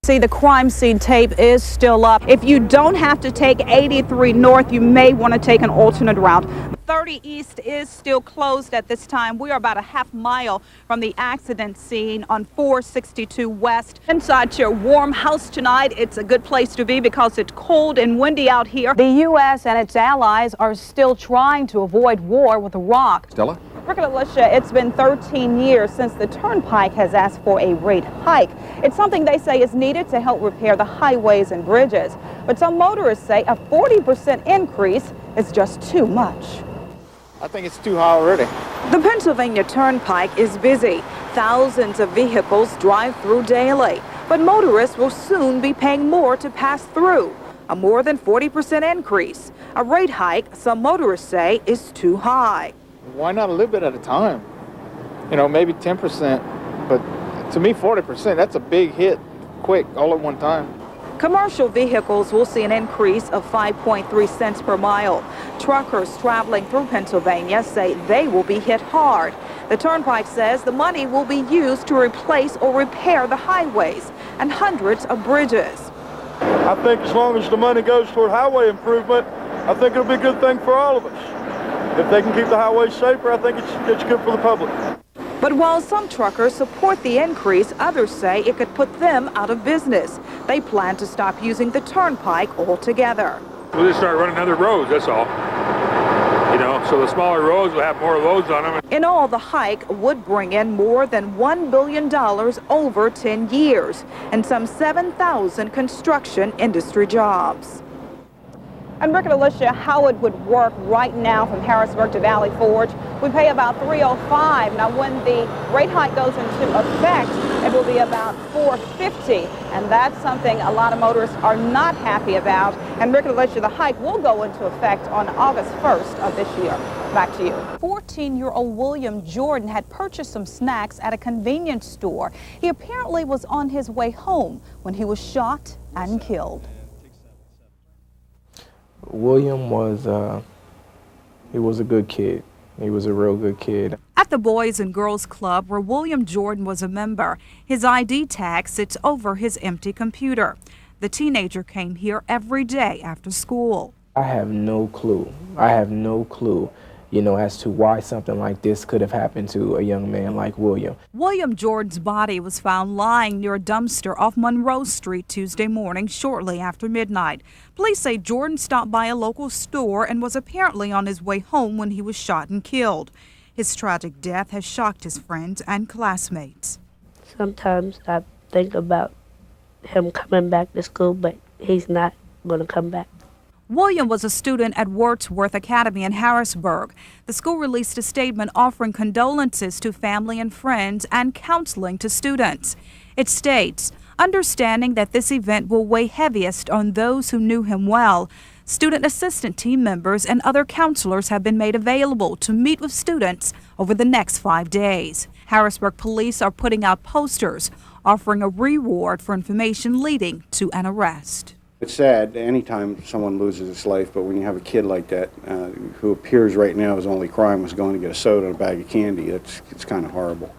See, the crime scene tape is still up. If you don't have to take 83 North, you may want to take an alternate route. 30 East is still closed at this time. We are about a half mile from the accident scene on 462 West. Inside your warm house tonight, it's a good place to be because it's cold and windy out here. The U.S. and its allies are still trying to avoid war with Iraq. Stella? Alicia, it's been 13 years since the Turnpike has asked for a rate hike. It's something they say is needed to help repair the highways and bridges. But some motorists say a 40% increase is just too much. I think it's too high already. The Pennsylvania Turnpike is busy. Thousands of vehicles drive through daily. But motorists will soon be paying more to pass through. A more than 40% increase. A rate hike, some motorists say, is too high. Why not a little bit at a time? You know, maybe 10%, but to me 40%, that's a big hit, quick, all at one time. Commercial vehicles will see an increase of 5.3 cents per mile. Truckers traveling through Pennsylvania say they will be hit hard. The Turnpike says the money will be used to replace or repair the highways and hundreds of bridges. I think as long as the money goes toward highway improvement, I think it'll be a good thing for all of us. If they can keep the highways safer, I think it's good for the public. But while some truckers support the increase, others say it could put them out of business. They plan to stop using the Turnpike altogether. We'll just start running other roads, that's all. You know, so the smaller roads will have more loads on them. In all, the hike would bring in more than $1 billion over 10 years and some 7,000 construction industry jobs. And Rick and Alicia, how it would work right now from Harrisburg to Valley Forge, we pay about $3.05. Now, when the rate hike goes into effect, it will be about $4.50, and that's something a lot of motorists are not happy about. And Rick and Alicia, the hike will go into effect on August 1st of this year. Back to you. 14-year-old William Jordan had purchased some snacks at a convenience store. He apparently was on his way home when he was shot and killed. William he was a good kid. He was a real good kid. At the Boys and Girls Club, where William Jordan was a member, his ID tag sits over his empty computer. The teenager came here every day after school. I have no clue. You know, as to why something like this could have happened to a young man like William. William Jordan's body was found lying near a dumpster off Monroe Street Tuesday morning shortly after midnight. Police say Jordan stopped by a local store and was apparently on his way home when he was shot and killed. His tragic death has shocked his friends and classmates. Sometimes I think about him coming back to school, but he's not going to come back. William was a student at Wordsworth Academy in Harrisburg. The school released a statement offering condolences to family and friends and counseling to students. It states, understanding that this event will weigh heaviest on those who knew him well, student assistant team members and other counselors have been made available to meet with students over the next 5 days. Harrisburg police are putting out posters offering a reward for information leading to an arrest. It's sad anytime someone loses his life, but when you have a kid like that who appears right now his only crime was going to get a soda and a bag of candy, it's kind of horrible.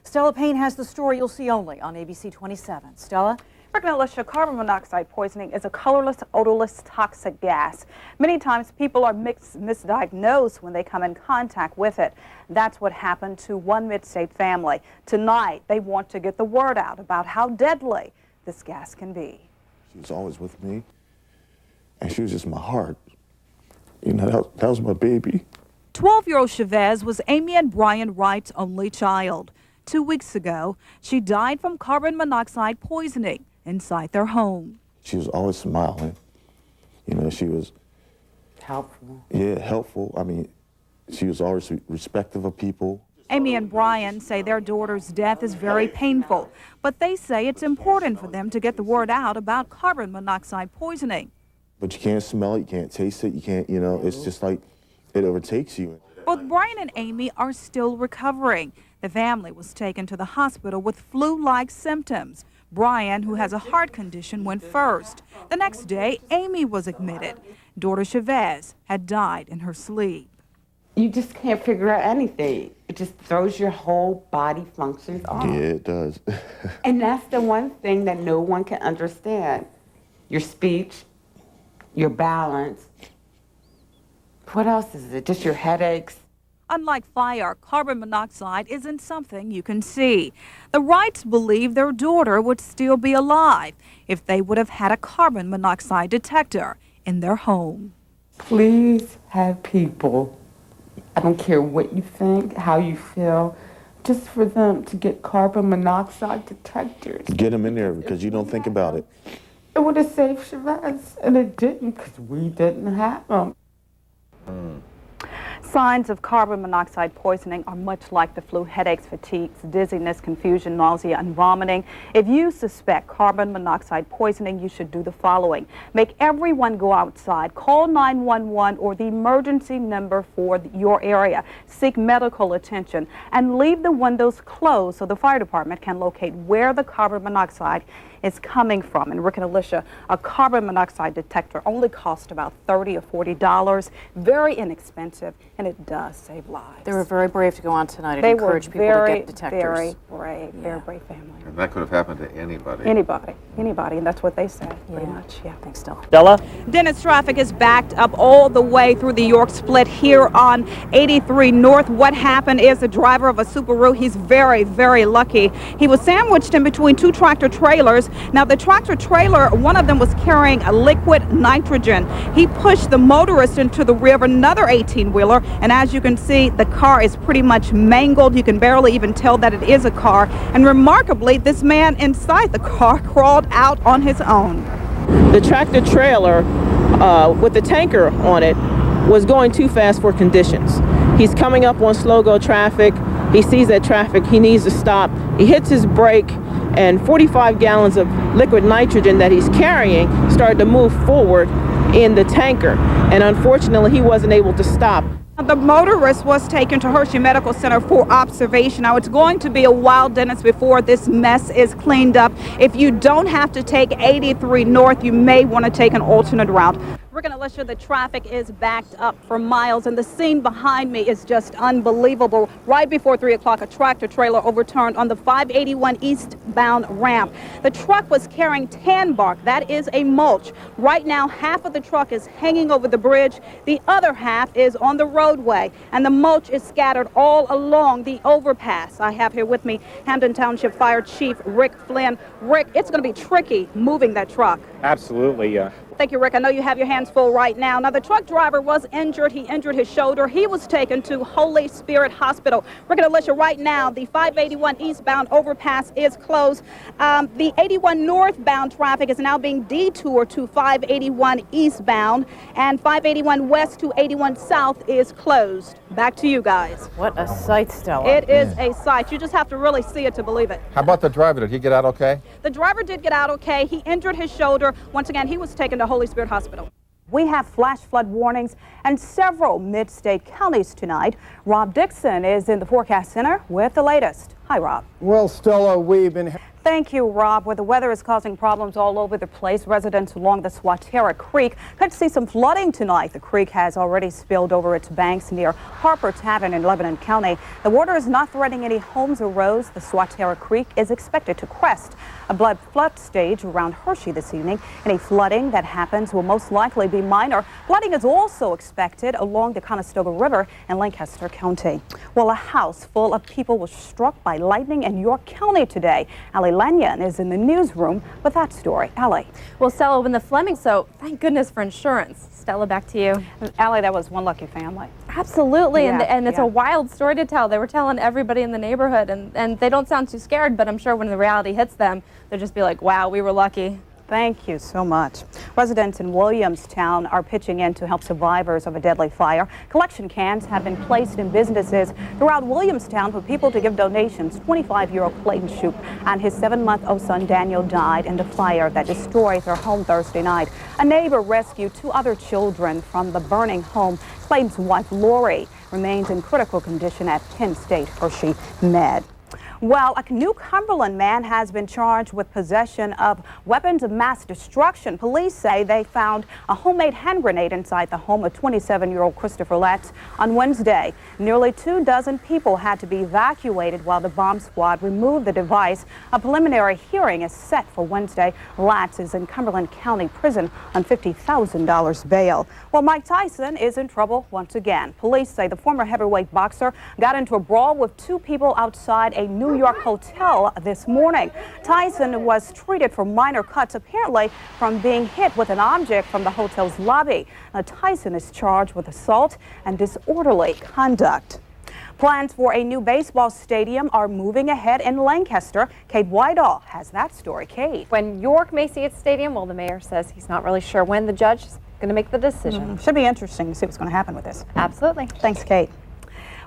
Stella Payne has the story you'll see only on ABC 27. Stella? Rick and Alicia, carbon monoxide poisoning is a colorless, odorless, toxic gas. Many times people are misdiagnosed when they come in contact with it. That's what happened to one Mid-State family. Tonight, they want to get the word out about how deadly this gas can be. She was always with me, and she was just my heart. You know, that was my baby. 12-year-old Chavez was Amy and Brian Wright's only child. 2 weeks ago, she died from carbon monoxide poisoning inside their home. She was always smiling. You know, she was helpful. Yeah, helpful. I mean, she was always respectful of people. Amy and Brian say their daughter's death is very painful, but they say it's important for them to get the word out about carbon monoxide poisoning. But you can't smell it, you can't taste it, you can't, you know, it's just like it overtakes you. Both Brian and Amy are still recovering. The family was taken to the hospital with flu-like symptoms. Brian, who has a heart condition, went first. The next day, Amy was admitted. Daughter Chavez had died in her sleep. You just can't figure out anything. It just throws your whole body functions off. Yeah, it does. And that's the one thing that no one can understand. Your speech, your balance. What else is it? Just your headaches? Unlike fire, carbon monoxide isn't something you can see. The Wrights believe their daughter would still be alive if they would have had a carbon monoxide detector in their home. Please have people, I don't care what you think, how you feel, just for them to get carbon monoxide detectors. Get them in there because you don't think about it. It would have saved Shavaz, and it didn't because we didn't have them. Signs of carbon monoxide poisoning are much like the flu: headaches, fatigues, dizziness, confusion, nausea, and vomiting. If you suspect carbon monoxide poisoning, you should do the following. Make everyone go outside. Call 911 or the emergency number for your area. Seek medical attention and leave the windows closed so the fire department can locate where the carbon monoxide is coming from. And Rick and Alicia, a carbon monoxide detector only costs about $30 or $40, very inexpensive, and it does save lives. They were very brave to go on tonight and They encourage were people very, to get detectors. very brave, very brave family. And that could have happened to anybody. Anybody, and that's what they said, pretty much, yeah. Thanks, Stella. Stella? Dennis, traffic is backed up all the way through the York split here on 83 North. What happened is the driver of a Subaru, he's very, very lucky. He was sandwiched in between two tractor trailers. Now, the tractor trailer, one of them was carrying a liquid nitrogen. He pushed the motorist into the rear of another 18-wheeler, and as you can see, the car is pretty much mangled. You can barely even tell that it is a car. And remarkably, this man inside the car crawled out on his own. The tractor trailer with the tanker on it was going too fast for conditions. He's coming up on slow-go traffic. He sees that traffic. He needs to stop. He hits his brake, and 45 gallons of liquid nitrogen that he's carrying started to move forward in the tanker. And unfortunately, he wasn't able to stop. The motorist was taken to Hershey Medical Center for observation. Now, it's going to be a while, Dennis, before this mess is cleaned up. If you don't have to take 83 North, you may want to take an alternate route. We're going to let you know the traffic is backed up for miles, and the scene behind me is just unbelievable. Right before 3 o'clock, a tractor trailer overturned on the 581 eastbound ramp. The truck was carrying tan bark. That is a mulch. Right now, half of the truck is hanging over the bridge. The other half is on the roadway, and the mulch is scattered all along the overpass. I have here with me Hampton Township Fire Chief Rick Flynn. Rick, it's going to be tricky moving that truck. Absolutely. Thank you, Rick. I know you have your hands full right now. Now, the truck driver was injured. He injured his shoulder. He was taken to Holy Spirit Hospital. Rick and Alicia, right now, the 581 eastbound overpass is closed. The 81 northbound traffic is now being detoured to 581 eastbound, and 581 west to 81 south is closed. Back to you guys. What a sight, Stella. It is a sight. You just have to really see it to believe it. How about the driver? Did he get out okay? The driver did get out okay. He injured his shoulder. Once again, he was taken to Holy Spirit Hospital. We have flash flood warnings in several mid-state counties tonight. Rob Dixon is in the forecast center with the latest. Hi, Rob. Well, Stella, we've been... Thank you, Rob. Where the weather is causing problems all over the place, residents along the Swatara Creek could see some flooding tonight. The creek has already spilled over its banks near Harper Tavern in Lebanon County. The water is not threatening any homes or roads. The Swatara Creek is expected to crest a flood stage around Hershey this evening. Any flooding that happens will most likely be minor. Flooding is also expected along the Conestoga River in Lancaster County. Well, a house full of people was struck by lightning in York County today. Allie Lanyon is in the newsroom with that story. Allie. Well, Stella, when the Fleming, so thank goodness for insurance. Stella, back to you. Allie, that was one lucky family. Absolutely, Yeah, and it's a wild story to tell. They were telling everybody in the neighborhood, and they don't sound too scared, but I'm sure when the reality hits them, they'll just be like, wow, we were lucky. Thank you so much. Residents in Williamstown are pitching in to help survivors of a deadly fire. Collection cans have been placed in businesses throughout Williamstown for people to give donations. 25-year-old Clayton Shoup and his 7-month-old son Daniel died in the fire that destroyed their home Thursday night. A neighbor rescued 2 other children from the burning home. Clayton's wife, Lori, remains in critical condition at Penn State Hershey Med. Well, a New Cumberland man has been charged with possession of weapons of mass destruction. Police say they found a homemade hand grenade inside the home of 27-year-old Christopher Latz on Wednesday. Nearly 24 people had to be evacuated while the bomb squad removed the device. A preliminary hearing is set for Wednesday. Latz is in Cumberland County Prison on $50,000 bail. Well, Mike Tyson is in trouble once again. Police say the former heavyweight boxer got into a brawl with 2 people outside a New York hotel this morning. Tyson was treated for minor cuts, apparently from being hit with an object from the hotel's lobby. Now, Tyson is charged with assault and disorderly conduct. Plans for a new baseball stadium are moving ahead in Lancaster. Kate Whitehall has that story. Kate. When York may see its stadium, well, the mayor says he's not really sure when the judge is going to make the decision. Should be interesting to see what's going to happen with this. Absolutely. Thanks, Kate.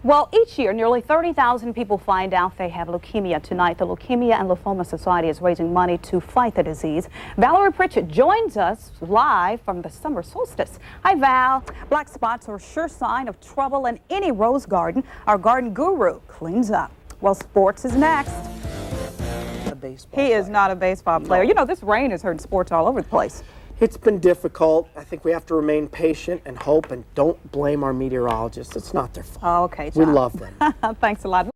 Well, each year, nearly 30,000 people find out they have leukemia. Tonight, the Leukemia and Lymphoma Society is raising money to fight the disease. Valerie Pritchett joins us live from the summer solstice. Hi, Val. Black spots are a sure sign of trouble in any rose garden. Our garden guru cleans up. Well, sports is next. He is not a baseball player. You know, this rain has hurt sports all over the place. It's been difficult. I think we have to remain patient and hope, and don't blame our meteorologists. It's not their fault. Oh, okay, We John. love them. Thanks a lot.